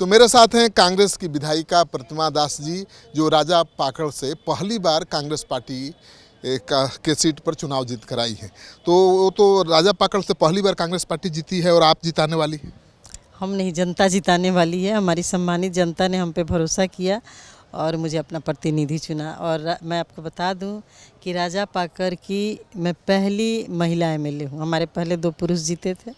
तो मेरे साथ हैं कांग्रेस की विधायिका प्रतिमा दास जी, जो राजा पाकड़ से पहली बार कांग्रेस पार्टी के सीट पर चुनाव जीत कर आई है। तो वो तो राजा पाकड़ से पहली बार कांग्रेस पार्टी जीती है और आप जिताने वाली हैं। हम नहीं, जनता जिताने वाली है। हमारी सम्मानित जनता ने हम पे भरोसा किया और मुझे अपना प्रतिनिधि चुना। और मैं आपको बता दूं कि राजा पाकड़ की मैं पहली महिला एमएलए हूं। हमारे पहले 2 पुरुष जीते थे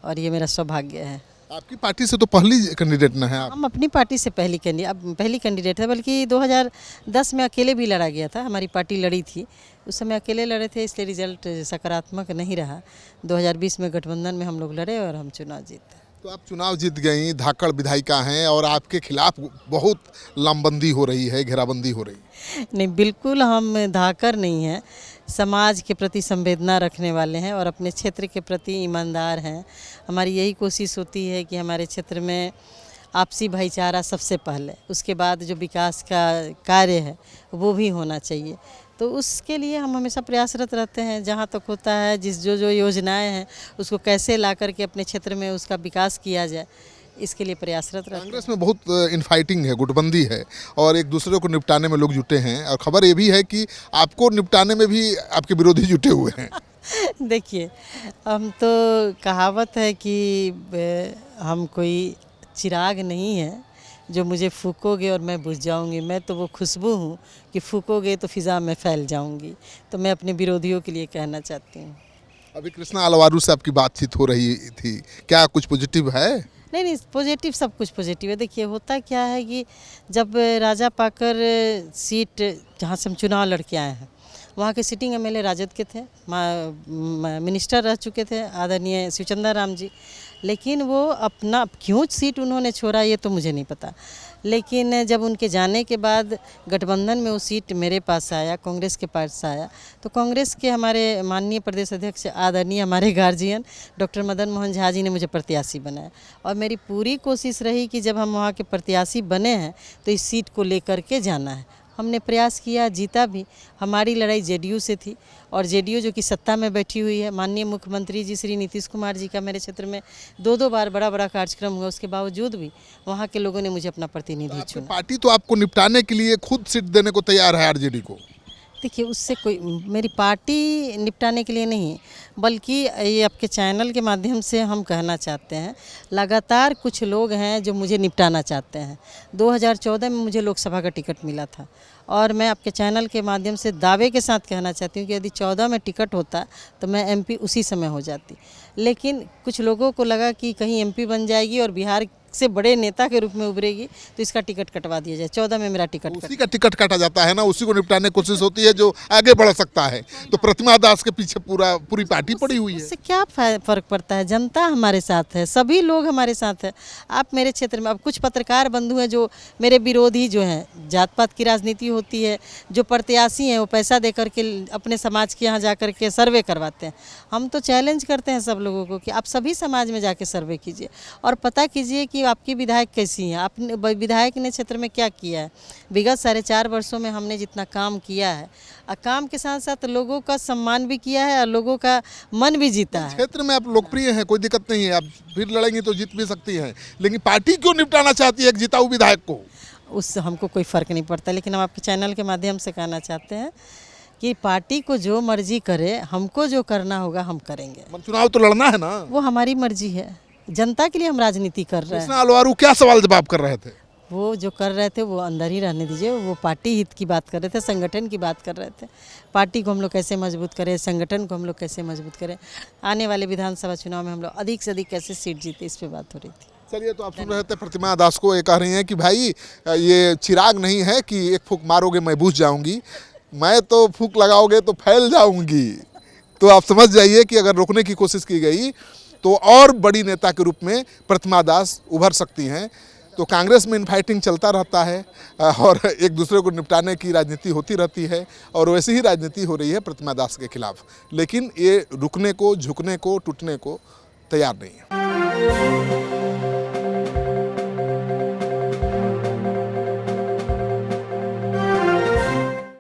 और ये मेरा सौभाग्य है। आपकी पार्टी से तो पहली कैंडिडेट न है आप? हम अपनी पार्टी से पहली कैंडिडेट है, बल्कि 2010 में अकेले भी लड़ा गया था। हमारी पार्टी लड़ी थी, उस समय अकेले लड़े थे, इसलिए रिजल्ट सकारात्मक नहीं रहा। 2020 में गठबंधन में हम लोग लड़े और हम चुनाव जीते। तो आप चुनाव जीत गई, धाकड़ विधायिका हैं और आपके खिलाफ बहुत लामबंदी हो रही है, घेराबंदी हो रही है। नहीं, बिल्कुल हम धाकड़ नहीं हैं। समाज के प्रति संवेदना रखने वाले हैं और अपने क्षेत्र के प्रति ईमानदार हैं। हमारी यही कोशिश होती है कि हमारे क्षेत्र में आपसी भाईचारा सबसे पहले, उसके बाद जो विकास का कार्य है वो भी होना चाहिए। तो उसके लिए हम हमेशा प्रयासरत रहते हैं। जहाँ तक होता है, जो योजनाएं हैं उसको कैसे ला करके अपने क्षेत्र में उसका विकास किया जाए, इसके लिए प्रयासरत रहते हैं। कांग्रेस में बहुत इनफाइटिंग है, गुटबंदी है और एक दूसरे को निपटाने में लोग जुटे हैं और खबर ये भी है कि आपको निपटाने में भी आपके विरोधी जुटे हुए हैं। देखिए, हम तो कहावत है कि हम कोई चिराग नहीं है जो मुझे फूकोगे और मैं बुझ जाऊंगी। मैं तो वो खुशबू हूँ कि फूकोगे तो फिज़ा में फैल जाऊंगी। तो मैं अपने विरोधियों के लिए कहना चाहती हूँ। अभी कृष्णा अलवारू से आपकी बातचीत हो रही थी, क्या कुछ पॉजिटिव है? नहीं, पॉजिटिव, सब कुछ पॉजिटिव है। देखिए, होता क्या है कि जब राजा पाकड़ सीट जहाँ से हम चुनाव लड़ के आए हैं, वहाँ के सिटिंग एमएलए राजद के थे, मिनिस्टर रह चुके थे आदरणीय शिवचंद्र राम जी। लेकिन वो अपना क्यों सीट उन्होंने छोड़ा ये तो मुझे नहीं पता। लेकिन जब उनके जाने के बाद गठबंधन में वो सीट मेरे पास आया, कांग्रेस के पास आया, तो कांग्रेस के हमारे माननीय प्रदेश अध्यक्ष आदरणीय हमारे गार्जियन डॉक्टर मदन मोहन झा जी ने मुझे प्रत्याशी बनाया। और मेरी पूरी कोशिश रही कि जब हम वहाँ के प्रत्याशी बने हैं तो इस सीट को लेकर के जाना है। हमने प्रयास किया, जीता भी। हमारी लड़ाई जेडीयू से थी और जेडीयू जो कि सत्ता में बैठी हुई है, माननीय मुख्यमंत्री जी श्री नीतीश कुमार जी का मेरे क्षेत्र में 2 बार बड़ा कार्यक्रम हुआ, उसके बावजूद भी वहाँ के लोगों ने मुझे अपना प्रतिनिधि चुना। पार्टी तो आपको निपटाने के लिए खुद सीट देने को तैयार है आरजेडी को। देखिए, उससे कोई, मेरी पार्टी निपटाने के लिए नहीं, बल्कि ये आपके चैनल के माध्यम से हम कहना चाहते हैं, लगातार कुछ लोग हैं जो मुझे निपटाना चाहते हैं। 2014 में मुझे लोकसभा का टिकट मिला था और मैं आपके चैनल के माध्यम से दावे के साथ कहना चाहती हूँ कि यदि 14 में टिकट होता तो मैं एमपी उसी समय हो जाती। लेकिन कुछ लोगों को लगा कि कहीं एमपी बन जाएगी और बिहार से बड़े नेता के रूप में उभरेगी तो इसका टिकट कटवा दिया जाए। 14 में मेरा टिकट, उसी का टिकट काटा जाता है ना, उसी को निपटाने की कोशिश होती है जो आगे बढ़ सकता है। तो प्रतिमा दास के पीछे पूरी पार्टी पड़ी हुई है। उससे क्या फ़र्क पड़ता है? जनता हमारे साथ है, सभी लोग हमारे साथ है। आप मेरे क्षेत्र में, अब कुछ पत्रकार बंधु हैं जो मेरे विरोधी, जो हैं, जात पात की राजनीति होती है, जो प्रत्याशी हैं वो पैसा दे करके अपने समाज के यहाँ जा कर के सर्वे करवाते हैं। हम तो चैलेंज करते हैं सब लोगों को कि आप सभी समाज में जाके सर्वे कीजिए और पता कीजिए कि आपकी विधायक कैसी हैं, आपने विधायक ने क्षेत्र में क्या किया है। विगत 4.5 वर्षों में हमने जितना काम किया है, काम के साथ साथ लोगों का सम्मान भी किया है और लोगों का मन भी जीता है। क्षेत्र में आप लोकप्रिय हैं, कोई दिक्कत नहीं है, आप फिर लड़ेंगी तो जीत भी सकती हैं। लेकिन पार्टी क्यों निपटाना चाहती है एक जिताऊ विधायक को? उससे हमको कोई फ़र्क नहीं पड़ता। लेकिन हम आपके चैनल के माध्यम से कहना चाहते हैं कि पार्टी को जो मर्जी करे, हमको जो करना होगा हम करेंगे। चुनाव तो लड़ना है ना, वो हमारी मर्जी है। जनता के लिए हम राजनीति कर रहे हैं। कृष्णा अलवारू क्या सवाल जवाब कर रहे थे? वो जो कर रहे थे वो अंदर ही रहने दीजिए। वो पार्टी हित की बात कर रहे थे, संगठन की बात कर रहे थे। पार्टी को हम लोग कैसे मजबूत करें, संगठन को हम लोग कैसे मजबूत करें, आने वाले विधानसभा चुनाव में हम लोग अधिक से अधिक कैसे सीट जीते, इस पर बात हो रही थी। चलिए, तो आप सुन रहे थे प्रतिमा दास को, ये कह रही हैं कि भाई ये चिराग नहीं है कि एक फूंक मारोगे मैं बुझ जाऊंगी, मैं तो फूंक लगाओगे तो फैल जाऊंगी। तो आप समझ जाइए कि अगर रोकने की कोशिश की गई तो और बड़ी नेता के रूप में प्रतिमा दास उभर सकती हैं। तो कांग्रेस में इनफाइटिंग चलता रहता है और एक दूसरे को निपटाने की राजनीति होती रहती है और वैसी ही राजनीति हो रही है प्रतिमा दास के खिलाफ। लेकिन ये रुकने को, झुकने को, टूटने को तैयार नहीं है।